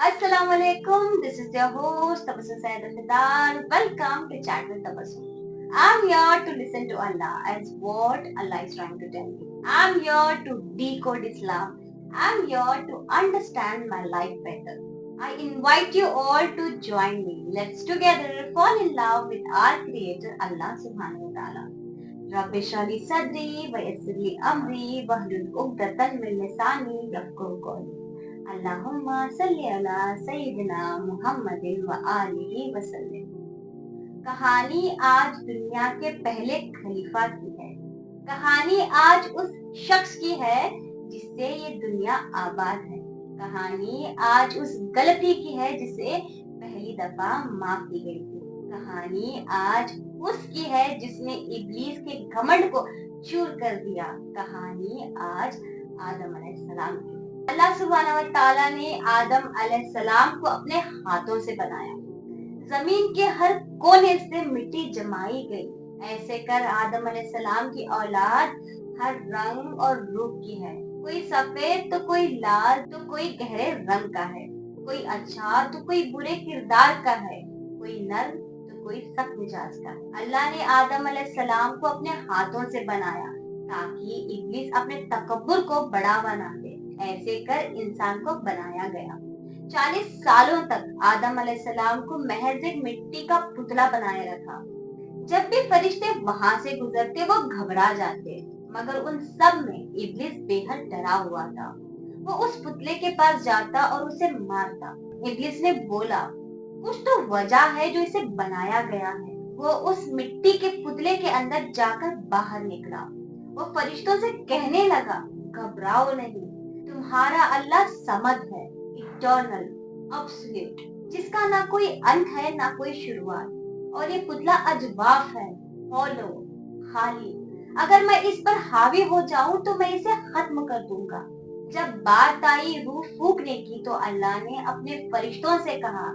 Assalamu alaikum. This is your host Tabassum Syed Al-Fidal. Welcome to Chat with Tabassum. I'm here to listen to Allah as what Allah is trying to tell me. I'm here to decode Islam. I'm here to understand my life better. I invite you all to join me. Let's together fall in love with our Creator Allah Subhanahu wa Taala. Rabbi Shrah Sadri wa Yassir li Amri wahlul 'uqdatan min lisani yafqahu qawli. अल्लाहुम्मा सल्ली अला सय्यिदिना मुहम्मदिन व आलिहि वसल्लम। कहानी आज दुनिया के पहले खलीफा की है। कहानी आज उस शख्स की है जिससे ये दुनिया आबाद है। कहानी आज उस गलती की है जिसे पहली दफा माफ की गई थी। कहानी आज उसकी है जिसने इब्लीस के घमंड को चूर कर दिया। कहानी आज आदम अलैहिस्सलाम की। अल्लाह सुब्हानहू व तआला ने आदम अलैहिस्सलाम को अपने हाथों से बनाया। जमीन के हर कोने से मिट्टी जमाई गई। ऐसे कर आदम अलैहिस्सलाम की औलाद हर रंग और रूप की है। कोई सफेद तो कोई लाल तो कोई गहरे रंग का है। कोई अच्छा तो कोई बुरे किरदार का है। कोई नर्म तो कोई सख्त मिजाज का है। अल्लाह ने आदम अलैहिस्सलाम को अपने हाथों से बनाया ताकि इब्लीस अपने तकब्बुर को बढ़ावा ना दे। ऐसे कर इंसान को बनाया गया। 40 सालों तक आदम अलैहिस्सलाम को महज एक मिट्टी का पुतला बनाए रखा। जब भी फरिश्ते वहां से गुजरते वो घबरा जाते, मगर उन सब में इब्लीस बेहद डरा हुआ था। वो उस पुतले के पास जाता और उसे मारता। इब्लीस ने बोला, कुछ तो वजह है जो इसे बनाया गया है। वो उस मिट्टी के पुतले के अंदर जाकर बाहर निकला। वो फरिश्तों से कहने लगा, घबराओ नहीं, तुम्हारा अल्लाह समद है, इटर्नल, एब्सोल्यूट, जिसका ना कोई अंत है ना कोई शुरुआत, और ये पुतला अजवाफ है, हॉलो, खाली। अगर मैं इस पर हावी हो जाऊं तो मैं इसे खत्म कर दूंगा। जब बात आई रूह फूकने की तो अल्लाह ने अपने फरिश्तों से कहा,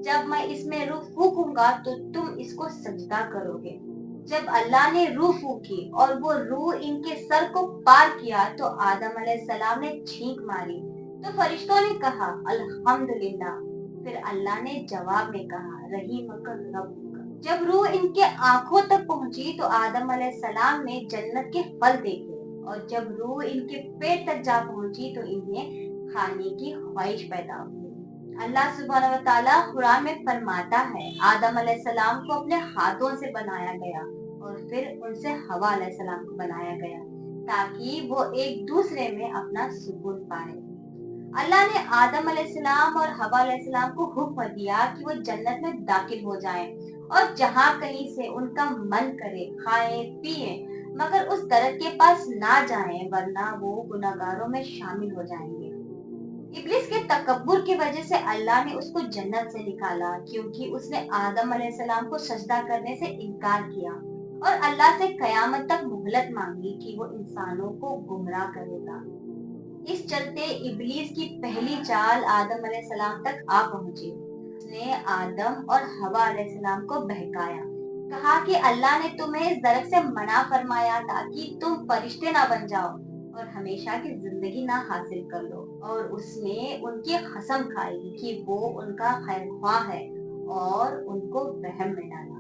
जब मैं इसमें रूह फूकूंगा तो तुम इसको सजदा करोगे। जब अल्लाह ने रूह फूकी और वो रूह इनके सर को पार किया तो आदम अलैहिस्सलाम ने छींक मारी। तो फरिश्तों ने कहा, अल्हम्दुलिल्लाह। फिर अल्लाह ने जवाब में कहा, रहीमक रब्बुक। जब रूह इनके आंखों तक पहुंची तो आदम अलैहिस्सलाम ने जन्नत के फल देखे, और जब रूह इनके पेट तक जा पहुंची तो इन्हें खाने की ख्वाहिश पैदा हुई। अल्लाह सुब्हानहू व तआला कुरान में फरमाता है, आदम अलैहिस्सलाम को अपने हाथों से बनाया गया और फिर उनसे हवा अलैहिस्सलाम को बनाया गया ताकि वो एक दूसरे में अपना सुकून पाए। अल्लाह ने आदम अलैहिस्सलाम और हवा अलैहिस्सलाम को हुक्म दिया कि वो जन्नत में दाखिल हो जाएं और जहां कहीं से उनका मन करे खाएं पिएं, मगर उस दरख्त के पास ना जाएं वरना वो गुनाहगारों में शामिल हो जाएंगे। इब्लिस के तकब्बुर की वजह से अल्लाह ने उसको जन्नत से निकाला क्योंकि उसने आदम अलैहिस्सलाम को सजदा करने से इनकार किया और अल्लाह से कयामत तक मोहलत मांगी कि वो इंसानों को गुमराह करेगा। इस चलते इब्लिस की पहली चाल आदम अलैहिस्सलाम तक आ पहुंची। उसने आदम और हवा अलैहिस्सलाम को बहकाया, कहा कि अल्लाह ने तुम्हें इस दरख्त से मना फरमाया ताकि तुम फरिश्ते ना बन जाओ और हमेशा की जिंदगी ना हासिल कर लो, और उसने उनकी कसम खाई कि वो उनका खैरख्वाह है और उनको वहम में डाला।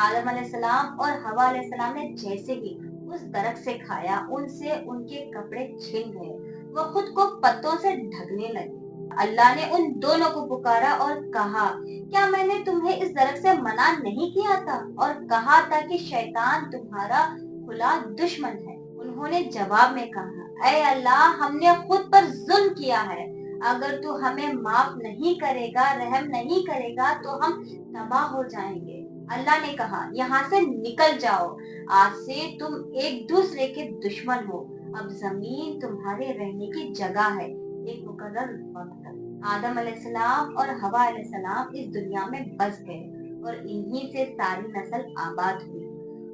आदम अलैहिस्सलाम और हवा अलैहिस्सलाम ने जैसे ही उस दरख्त से खाया उनसे उनके कपड़े छिन गए। वो खुद को पत्तों से ढकने लगे। अल्लाह ने उन दोनों को पुकारा और कहा, क्या मैंने तुम्हें इस दरख्त से मना नहीं किया था और कहा था कि शैतान तुम्हारा खुला दुश्मन है? उन्होंने जवाब में कहा, ऐ अल्लाह, हमने खुद पर जुल्म किया है। अगर तू हमें माफ नहीं करेगा, रहम नहीं करेगा तो हम तबाह हो जाएंगे। अल्लाह ने कहा, यहाँ से निकल जाओ, आज से तुम एक दूसरे के दुश्मन हो। अब जमीन तुम्हारे रहने की जगह है, एक मुकर्रर वक्त तक। आदम अलैहिस्सलाम और हवा अलैहिस्सलाम इस दुनिया में बस गए और इन्हीं से सारी नस्ल आबाद हुई,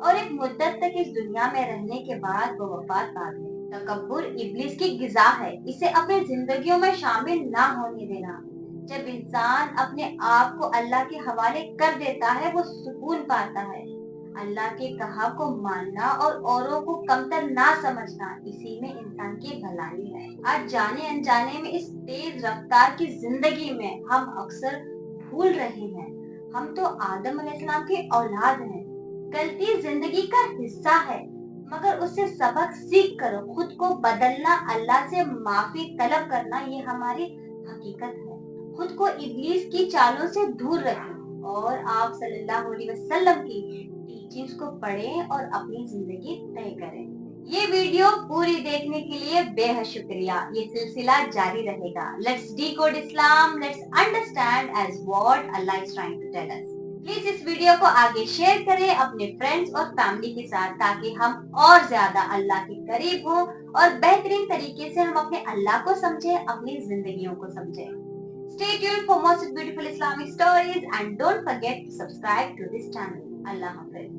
और एक मुद्दत तक इस दुनिया में रहने के बाद वो वफात पा गए। तकब्बुर इब्लिस की गिजा है, इसे अपनी जिंदगियों में शामिल ना होने देना। जब इंसान अपने आप को अल्लाह के हवाले कर देता है वो सुकून पाता है। अल्लाह के कहा को मानना और औरों को कमतर ना समझना, इसी में इंसान की भलाई है। आज जाने अनजाने में इस तेज रफ्तार की जिंदगी में हम अक्सर भूल रहे हैं, हम तो आदम अलैहिस्सलाम के औलाद हैं। गलती जिंदगी का हिस्सा है, मगर उससे सबक सीख कर खुद को बदलना, अल्लाह से माफी तलब करना, ये हमारी हकीकत है। खुद को इब्लीस की चालों से दूर रखें और आप सल्लल्लाहु अलैहि वसल्लम की टीचिंग्स को पढ़ें और अपनी जिंदगी तय करें। ये वीडियो पूरी देखने के लिए बेहद शुक्रिया। ये सिलसिला जारी रहेगा। Let's decode Islam, let's understand as what Allah is trying to tell us. Please इस वीडियो को आगे शेयर करें अपने फ्रेंड्स और फैमिली के साथ, ताकि हम और ज्यादा अल्लाह के करीब हों और बेहतरीन तरीके से हम अपने अल्लाह को समझें, अपनी जिंदगियों को समझें। Stay tuned for more beautiful Islamic stories and don't forget to subscribe to this channel. Allah Hafiz.